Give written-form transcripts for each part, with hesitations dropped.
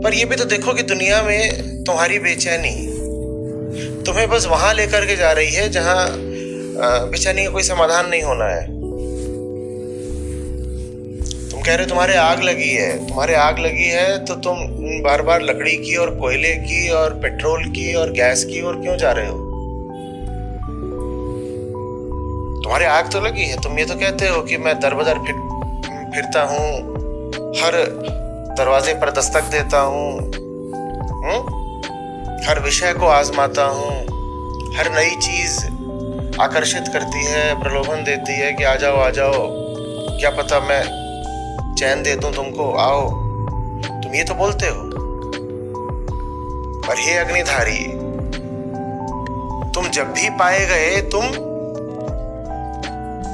पर ये भी तो देखो कि दुनिया में तुम्हारी बेचैनी तुम्हें बस वहां लेकर के जा रही है जहां बेचैनी का कोई समाधान नहीं होना है। तुम कह रहे हो तुम्हारे आग लगी है तो तुम बार बार लकड़ी की और कोयले की और पेट्रोल की और गैस की और क्यों जा रहे हो? तुम्हारे आग तो लगी है, तुम ये तो कहते हो कि मैं दर बदर फिरता हूँ, हर दरवाजे पर दस्तक देता हूँ, हर विषय को आजमाता हूँ, हर नई चीज आकर्षित करती है, प्रलोभन देती है कि आ जाओ, क्या पता मैं चैन दे दूं तुमको, आओ। तुम ये तो बोलते हो। पर हे अग्निधारी, तुम जब भी पाए गए तुम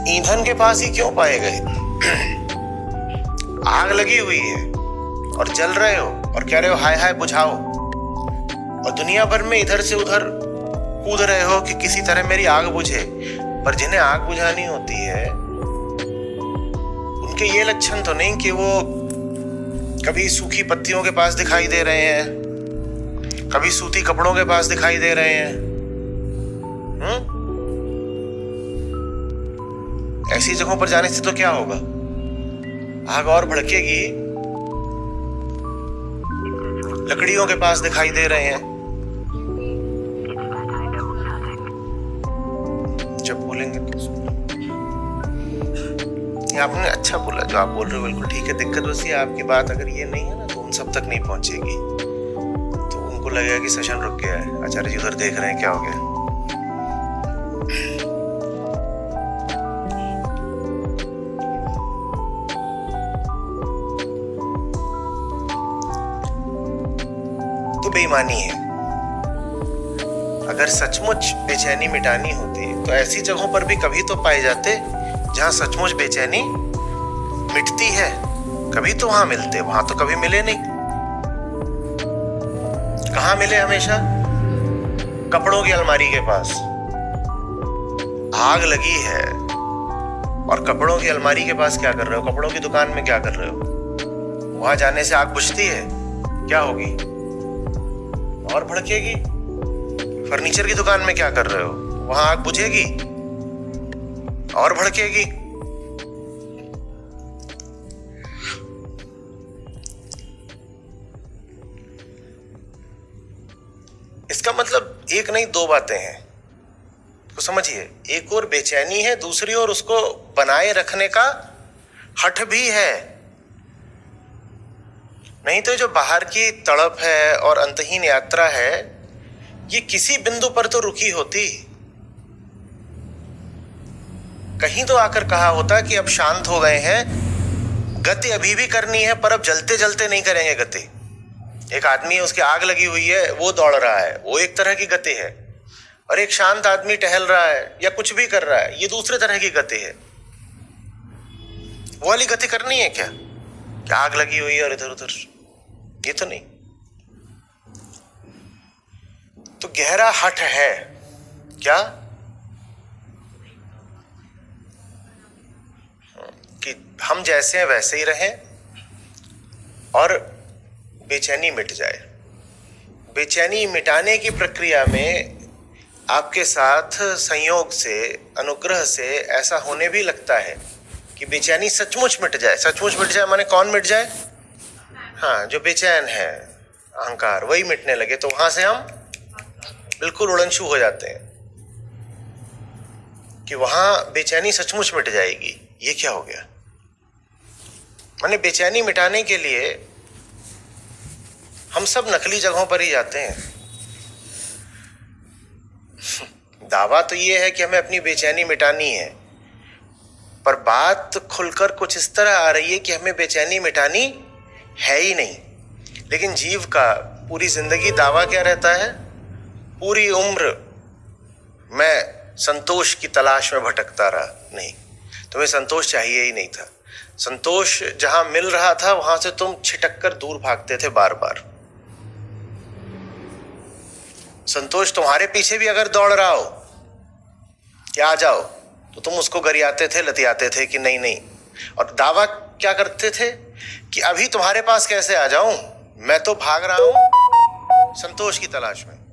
ईंधन के पास ही क्यों पाए गए? आग लगी हुई है और जल रहे हो और कह रहे हो हाय हाय बुझाओ, और दुनिया भर में इधर से उधर कूद रहे हो कि किसी तरह मेरी आग बुझे। पर जिन्हें आग बुझानी होती है उनके ये लक्षण तो नहीं कि वो कभी सूखी पत्तियों के पास दिखाई दे रहे हैं, कभी सूती कपड़ों के पास दिखाई दे रहे हैं। ऐसी जगहों पर जाने से तो क्या होगा? आग और भड़केगी। लकड़ियों के पास दिखाई दे रहे हैं। जब बोलेंगे तो ये आपने अच्छा बोला, जो आप बोल रहे हो बिल्कुल ठीक है। दिक्कत बस ये आपकी बात अगर ये नहीं है ना तो उन सब तक नहीं पहुंचेगी, तो उनको लगेगा कि सेशन रुक गया है, आचार्य जी उधर देख रहे हैं क्या हो गया। तो बेईमानी है। अगर सचमुच बेचैनी मिटानी होती तो ऐसी जगहों पर भी कभी तो पाए जाते जहां सचमुच बेचैनी मिटती है। कभी तो वहां मिलते, वहां तो कभी मिले नहीं। कहां मिले हमेशा? कपड़ों की अलमारी के पास। आग लगी है और कपड़ों की अलमारी के पास क्या कर रहे हो? कपड़ों की दुकान में क्या कर रहे हो? वहां जाने से आग बुझती है? क्या होगी? और भड़केगी। फर्नीचर की दुकान में क्या कर रहे हो? वहां आग बुझेगी और भड़केगी। इसका मतलब एक नहीं दो बातें हैं, तो समझिए। एक और बेचैनी है, दूसरी ओर उसको बनाए रखने का हठ भी है। नहीं तो जो बाहर की तड़प है और अंतहीन यात्रा है, ये किसी बिंदु पर तो रुकी होती। कहीं तो आकर कहा होता कि अब शांत हो गए हैं, गति अभी भी करनी है पर अब जलते जलते नहीं करेंगे गति। एक आदमी है, उसकी आग लगी हुई है, वो दौड़ रहा है, वो एक तरह की गति है। और एक शांत आदमी टहल रहा है या कुछ भी कर रहा है, ये दूसरे तरह की गति है। वो वाली गति करनी है क्या आग लगी हुई है और इधर उधर? ये तो नहीं। तो गहरा हठ है क्या कि हम जैसे हैं वैसे ही रहें और बेचैनी मिट जाए। बेचैनी मिटाने की प्रक्रिया में आपके साथ संयोग से, अनुग्रह से ऐसा होने भी लगता है कि बेचैनी सचमुच मिट जाए। सचमुच मिट जाए माने कौन मिट जाए? हाँ, जो बेचैन है, अहंकार, वही मिटने लगे। तो वहां से हम बिल्कुल उड़नछू हो जाते हैं कि वहां बेचैनी सचमुच मिट जाएगी। ये क्या हो गया? माने बेचैनी मिटाने के लिए हम सब नकली जगहों पर ही जाते हैं। दावा तो ये है कि हमें अपनी बेचैनी मिटानी है, पर बात खुलकर कुछ इस तरह आ रही है कि हमें बेचैनी मिटानी है ही नहीं। लेकिन जीव का पूरी जिंदगी दावा क्या रहता है? पूरी उम्र मैं संतोष की तलाश में भटकता रहा। नहीं, तुम्हें संतोष चाहिए ही नहीं था। संतोष जहां मिल रहा था वहां से तुम छिटक कर दूर भागते थे बार बार। संतोष तुम्हारे पीछे भी अगर दौड़ रहा हो कि आ जाओ, तो तुम उसको गरियाते थे, लतियाते थे कि नहीं नहीं। और दावा क्या करते थे कि अभी तुम्हारे पास कैसे आ जाऊं, मैं तो भाग रहा हूं संतोष की तलाश में।